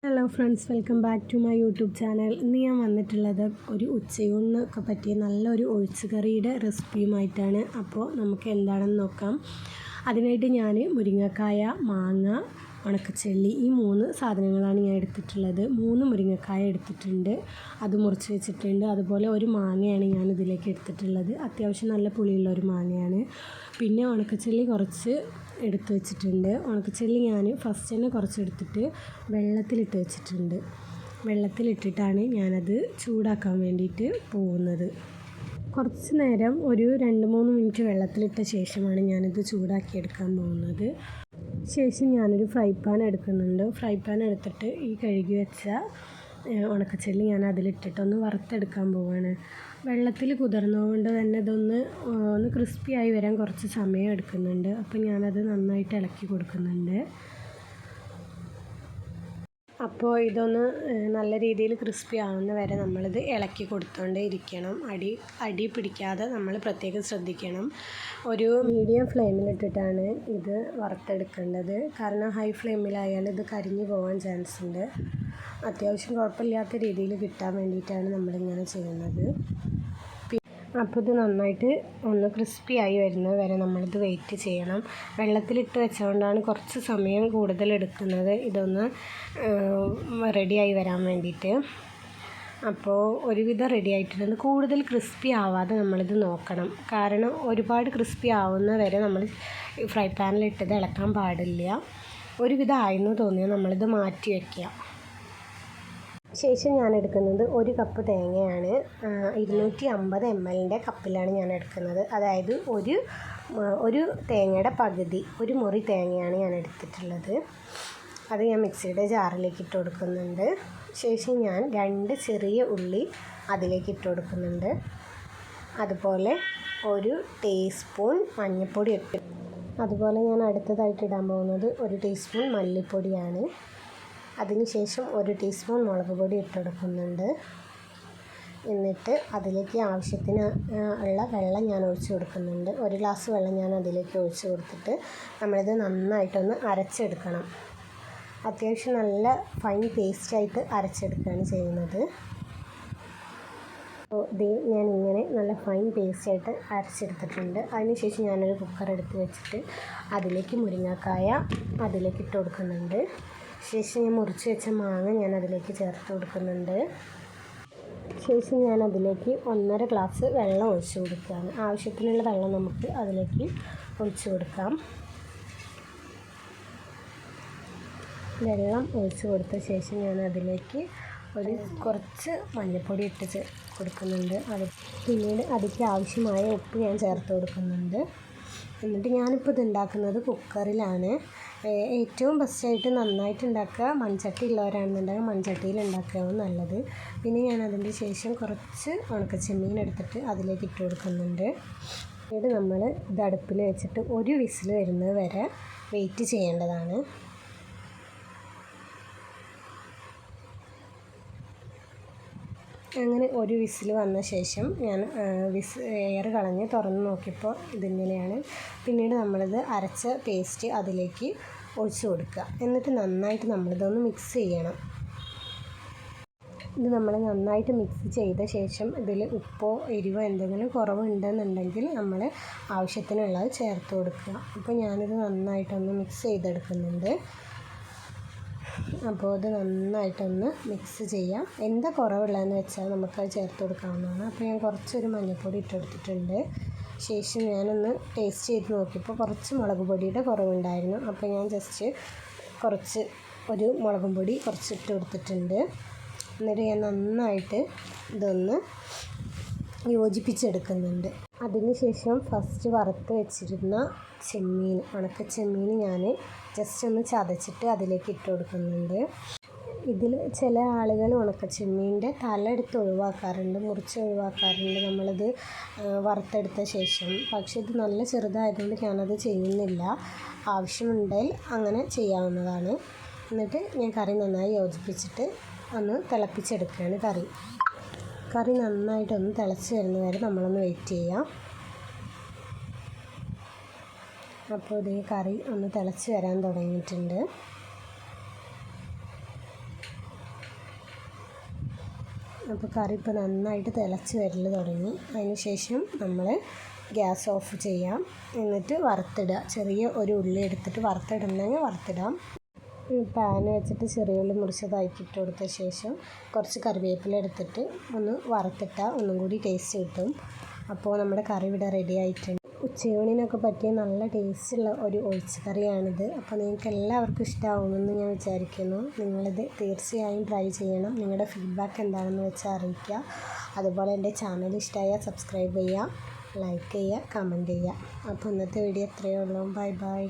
Hello friends, welcome back to my YouTube channel. ഇന്ന് ഞാൻ വന്നിട്ടുള്ളത് ഒരു ഉച്ചയൂണിനൊക്കെ പറ്റിയ നല്ലൊരു ഒഴിച്ചുകറിയുടെ റെസിപ്പിയുമായിട്ടാണ്. അപ്പോൾ നമുക്ക് എന്താണെന്ന് നോക്കാം. അതിനായിട്ട് ഞാൻ മുരിങ്ങക്കായ, മാങ്ങ, ഉണക്കച്ചെള്ളി ഈ 3 സാധനങ്ങളാണ് ഞാൻ എടുത്തിട്ടുള്ളത്. 3 മുരിങ്ങക്കായ എടുത്തിട്ടുണ്ട്, അത് മുറിച്ച് വെച്ചിട്ടുണ്ട്. അതുപോലെ ഒരു മാങ്ങയാണ് ഞാൻ ഇതിലേക്ക് എടുത്തിട്ടുള്ളത്. അത്യാവശ്യം നല്ല പുളിയുള്ള ഒരു മാങ്ങയാണ്. പിന്നെ ഉണക്കച്ചെള്ളി കുറച്ച് എടുത്ത് വെച്ചിട്ടുണ്ട്. ഉണക്കച്ചെള്ളി ഞാൻ ഫസ്റ്റ് തന്നെ കുറച്ച് എടുത്തിട്ട് വെള്ളത്തിലിട്ട് വെച്ചിട്ടുണ്ട്. വെള്ളത്തിലിട്ടിട്ടാണ് ഞാനത് ചൂടാക്കാൻ വേണ്ടിയിട്ട് പോകുന്നത്. കുറച്ച് നേരം ഒരു 2-3 മിനിറ്റ് വെള്ളത്തിലിട്ട ശേഷമാണ് ഞാനിത് ചൂടാക്കിയെടുക്കാൻ പോകുന്നത്. ശേഷം ഞാനൊരു ഫ്രൈ പാൻ എടുക്കുന്നുണ്ട്. ഫ്രൈ പാൻ എടുത്തിട്ട് ഈ കഴുകി വെച്ച ഉണക്കച്ചെള്ളി ഞാൻ അതിലിട്ടിട്ടൊന്ന് വറുത്തെടുക്കാൻ പോവുകയാണ്. വെള്ളത്തിൽ കുതിർന്നതുകൊണ്ട് തന്നെ ഒന്ന് ക്രിസ്പിയായി വരാൻ കുറച്ച് സമയം എടുക്കുന്നുണ്ട്. അപ്പോൾ ഞാനത് നന്നായിട്ട് ഇളക്കി കൊടുക്കുന്നുണ്ട്. അപ്പോൾ ഇതൊന്ന് നല്ല രീതിയിൽ ക്രിസ്പി ആവുന്ന വരെ നമ്മളിത് ഇളക്കി കൊടുത്തുകൊണ്ടേ ഇരിക്കണം. അടി പിടിക്കാതെ നമ്മൾ പ്രത്യേകം ശ്രദ്ധിക്കണം. ഒരു മീഡിയം ഫ്ലെയിമിലിട്ടിട്ടാണ് ഇത് വറുത്തെടുക്കേണ്ടത്. കാരണം ഹൈ ഫ്ലെയിമിലായാൽ ഇത് കരിഞ്ഞു പോകാൻ ചാൻസ് ഉണ്ട്. അത്യാവശ്യം കുഴപ്പമില്ലാത്ത രീതിയിൽ കിട്ടാൻ വേണ്ടിയിട്ടാണ് നമ്മളിങ്ങനെ ചെയ്യുന്നത്. അപ്പോൾ ഇത് നന്നായിട്ട് ഒന്ന് ക്രിസ്പി ആയി വരുന്നത് വരെ നമ്മളിത് വെയിറ്റ് ചെയ്യണം. വെള്ളത്തിലിട്ട് വെച്ചുകൊണ്ടാണ് കുറച്ച് സമയം കൂടുതൽ എടുക്കുന്നത് ഇതൊന്ന് റെഡിയായി വരാൻ വേണ്ടിയിട്ട്. അപ്പോൾ ഒരുവിധം റെഡി ആയിട്ടുണ്ട്. കൂടുതൽ ക്രിസ്പി ആവാതെ നമ്മളിത് നോക്കണം. കാരണം ഒരുപാട് ക്രിസ്പി ആവുന്ന വരെ നമ്മൾ ഫ്രൈ പാനിലിട്ടത് ഇളക്കാൻ പാടില്ല. ഒരുവിധം ആയെന്ന് തോന്നിയാൽ നമ്മളിത് മാറ്റി വയ്ക്കുക. ശേഷം ഞാൻ എടുക്കുന്നത് 1 കപ്പ് തേങ്ങയാണ്. 250 ml കപ്പിലാണ് ഞാൻ എടുക്കുന്നത്. അതായത് ഒരു തേങ്ങയുടെ പകുതി, ഒരു മുറി തേങ്ങയാണ് ഞാൻ എടുത്തിട്ടുള്ളത്. അത് ഞാൻ മിക്സിയുടെ ജാറിലേക്ക് ഇട്ട് കൊടുക്കുന്നുണ്ട്. ശേഷം ഞാൻ 2 ചെറിയ ഉള്ളി അതിലേക്ക് ഇട്ട് കൊടുക്കുന്നുണ്ട്. അതുപോലെ 1 ടീസ്പൂൺ മഞ്ഞൾപ്പൊടി ഇട്ട്, അതുപോലെ ഞാൻ അടുത്തതായിട്ട് ഇടാൻ പോകുന്നത് 1 ടീസ്പൂൺ മല്ലിപ്പൊടിയാണ്. അതിനുശേഷം 1 ടീസ്പൂൺ മുളക് പൊടി ഇട്ട് കൊടുക്കുന്നുണ്ട്. എന്നിട്ട് അതിലേക്ക് ആവശ്യത്തിന് ഉള്ള വെള്ളം ഞാൻ ഒഴിച്ച് കൊടുക്കുന്നുണ്ട്. 1 ഗ്ലാസ് വെള്ളം ഞാൻ അതിലേക്ക് ഒഴിച്ച് കൊടുത്തിട്ട് നമ്മളിത് നന്നായിട്ടൊന്ന് അരച്ചെടുക്കണം. അത്യാവശ്യം നല്ല ഫൈൻ പേസ്റ്റായിട്ട് അരച്ചെടുക്കുകയാണ് ചെയ്യുന്നത്. അപ്പോൾ ഞാൻ ഇങ്ങനെ നല്ല ഫൈൻ പേസ്റ്റായിട്ട് അരച്ചെടുത്തിട്ടുണ്ട്. അതിനുശേഷം ഞാനൊരു കുക്കർ എടുത്ത് വെച്ചിട്ട് അതിലേക്ക് മുരിങ്ങക്കായ അതിലേക്ക് ഇട്ട് കൊടുക്കുന്നുണ്ട്. ശേഷം ഞാൻ മുറിച്ച് വെച്ച മാങ്ങ ഞാൻ അതിലേക്ക് ചേർത്ത് കൊടുക്കുന്നുണ്ട്. ശേഷം ഞാൻ അതിലേക്ക് 1.5 ഗ്ലാസ് വെള്ളം ഒഴിച്ച് കൊടുക്കുകയാണ്. ആവശ്യത്തിനുള്ള വെള്ളം നമുക്ക് അതിലേക്ക് ഒഴിച്ച് കൊടുക്കാം. വെള്ളം ഒഴിച്ച് കൊടുത്ത ശേഷം ഞാൻ അതിലേക്ക് കുറച്ച് മഞ്ഞൾപ്പൊടി ഇട്ട് കൊടുക്കുന്നുണ്ട്. പിന്നീട് അതിലേക്ക് ആവശ്യമായ ഉപ്പ് ഞാൻ ചേർത്ത് കൊടുക്കുന്നുണ്ട്. എന്നിട്ട് ഞാനിപ്പോൾ ഇത് ഉണ്ടാക്കുന്നത് കുക്കറിലാണ്. ഏറ്റവും ബെസ്റ്റായിട്ട് നന്നായിട്ട് ഉണ്ടാക്കുക മൺചട്ടി ഉള്ളവരാണെന്നുണ്ടെങ്കിൽ മൺചട്ടിയിൽ ഉണ്ടാക്കുകയാണ് നല്ലത്. പിന്നെ ഞാൻ അതിൻ്റെ ശേഷം കുറച്ച് ഉണക്കച്ചെമ്മീൻ എടുത്തിട്ട് അതിലേക്ക് ഇട്ട് കൊടുക്കുന്നുണ്ട്. പിന്നീട് നമ്മൾ ഇത് അടുപ്പിൽ വെച്ചിട്ട് 1 വിസിൽ വരുന്നത് വരെ വെയിറ്റ് ചെയ്യേണ്ടതാണ്. അങ്ങനെ 1 വിസിൽ വന്ന ശേഷം ഞാൻ എയർ കളഞ്ഞ് തുറന്ന് നോക്കിയപ്പോൾ ഇതിങ്ങനെയാണ്. പിന്നീട് നമ്മളിത് അരച്ച പേസ്റ്റ് അതിലേക്ക് ഒഴിച്ച് കൊടുക്കുക. എന്നിട്ട് നന്നായിട്ട് നമ്മളിതൊന്ന് മിക്സ് ചെയ്യണം. ഇത് നമ്മൾ നന്നായിട്ട് മിക്സ് ചെയ്ത ശേഷം ഇതിൽ ഉപ്പോ എരിവോ എന്തെങ്കിലും കുറവുണ്ടെന്നുണ്ടെങ്കിൽ നമ്മൾ ആവശ്യത്തിനുള്ളത് ചേർത്ത് കൊടുക്കുക. അപ്പോൾ ഞാനിത് നന്നായിട്ടൊന്ന് മിക്സ് ചെയ്തെടുക്കുന്നുണ്ട്. അപ്പോൾ ഇത് നന്നായിട്ടൊന്ന് മിക്സ് ചെയ്യാം. എന്താ കുറവുള്ളതെന്ന് വെച്ചാൽ നമുക്കത് ചേർത്ത് കൊടുക്കാവുന്നതാണ്. അപ്പോൾ ഞാൻ കുറച്ചൊരു മഞ്ഞൾപ്പൊടി ഇട്ടെടുത്തിട്ടുണ്ട്. ശേഷം ഞാനൊന്ന് ടേസ്റ്റ് ചെയ്ത് നോക്കിയപ്പോൾ കുറച്ച് മുളക് പൊടിയുടെ കുറവുണ്ടായിരുന്നു. അപ്പോൾ ഞാൻ ജസ്റ്റ് ഒരു മുളകും പൊടി കുറച്ച് ഇട്ട് കൊടുത്തിട്ടുണ്ട്. എന്നിട്ട് ഞാൻ നന്നായിട്ട് ഇതൊന്ന് യോജിപ്പിച്ചെടുക്കുന്നുണ്ട്. അതിനുശേഷം ഫസ്റ്റ് വറുത്ത് വെച്ചിരുന്ന ഉണക്കച്ചെമ്മീൻ ഞാൻ ജസ്റ്റ് ഒന്ന് ചതച്ചിട്ട് അതിലേക്ക് ഇട്ട് കൊടുക്കുന്നുണ്ട്. ഇതിൽ ചില ആളുകൾ ഉണക്കച്ചെമ്മീൻ്റെ തല എടുത്ത് ഒഴിവാക്കാറുണ്ട്, മുറിച്ച് ഒഴിവാക്കാറുണ്ട് നമ്മളിത് വറുത്തെടുത്ത ശേഷം. പക്ഷേ ഇത് നല്ല ചെറുതായതുകൊണ്ട് ഞാനത് ചെയ്യുന്നില്ല. ആവശ്യമുണ്ടെങ്കിൽ അങ്ങനെ ചെയ്യാവുന്നതാണ്. എന്നിട്ട് ഞാൻ കറി നന്നായി യോജിപ്പിച്ചിട്ട് ഒന്ന് തിളപ്പിച്ചെടുക്കുകയാണ്. കറി നന്നായിട്ടൊന്ന് തിളച്ച് വരുന്ന വരെ നമ്മളൊന്ന് വെയിറ്റ് ചെയ്യാം. അപ്പോൾ ഇതേ കറി ഒന്ന് തിളച്ച് വരാൻ തുടങ്ങിയിട്ടുണ്ട്. അപ്പോൾ കറി ഇപ്പോൾ നന്നായിട്ട് തിളച്ച് വരൽ തുടങ്ങി. അതിന് ശേഷം നമ്മൾ ഗ്യാസ് ഓഫ് ചെയ്യാം. എന്നിട്ട് വറുത്തിടുക. ചെറിയ ഒരു ഉള്ളി എടുത്തിട്ട് വറുത്തിടണമെങ്കിൽ വറുത്തിടാം. പാൻ വെച്ചിട്ട് ചെറിയ ഉള്ളി മുറിച്ചതാക്കി ഇട്ട് കൊടുത്ത ശേഷം കുറച്ച് കറിവേപ്പില എടുത്തിട്ട് ഒന്ന് വറുത്തിട്ടാൽ ഒന്നും കൂടി ടേസ്റ്റ് കിട്ടും. അപ്പോൾ നമ്മുടെ കറി ഇവിടെ റെഡി ആയിട്ടുണ്ട്. ഉച്ചയൂണിനൊക്കെ പറ്റിയ നല്ല ടേസ്റ്റുള്ള ഒരു ഒഴിച്ച് കറിയാണിത്. അപ്പോൾ നിങ്ങൾക്ക് എല്ലാവർക്കും ഇഷ്ടമാവുമെന്ന് ഞാൻ വിചാരിക്കുന്നു. നിങ്ങളിത് തീർച്ചയായും ട്രൈ ചെയ്യണം. നിങ്ങളുടെ ഫീഡ്ബാക്ക് എന്താണെന്ന് വെച്ചാൽ അറിയിക്കുക. അതുപോലെ എൻ്റെ ചാനൽ ഇഷ്ടമായാൽ സബ്സ്ക്രൈബ് ചെയ്യുക, ലൈക്ക് ചെയ്യുക, കമൻറ്റ് ചെയ്യുക. അപ്പോൾ ഇന്നത്തെ വീഡിയോ ഇത്രയേ ഉള്ളൂ. Bye bye.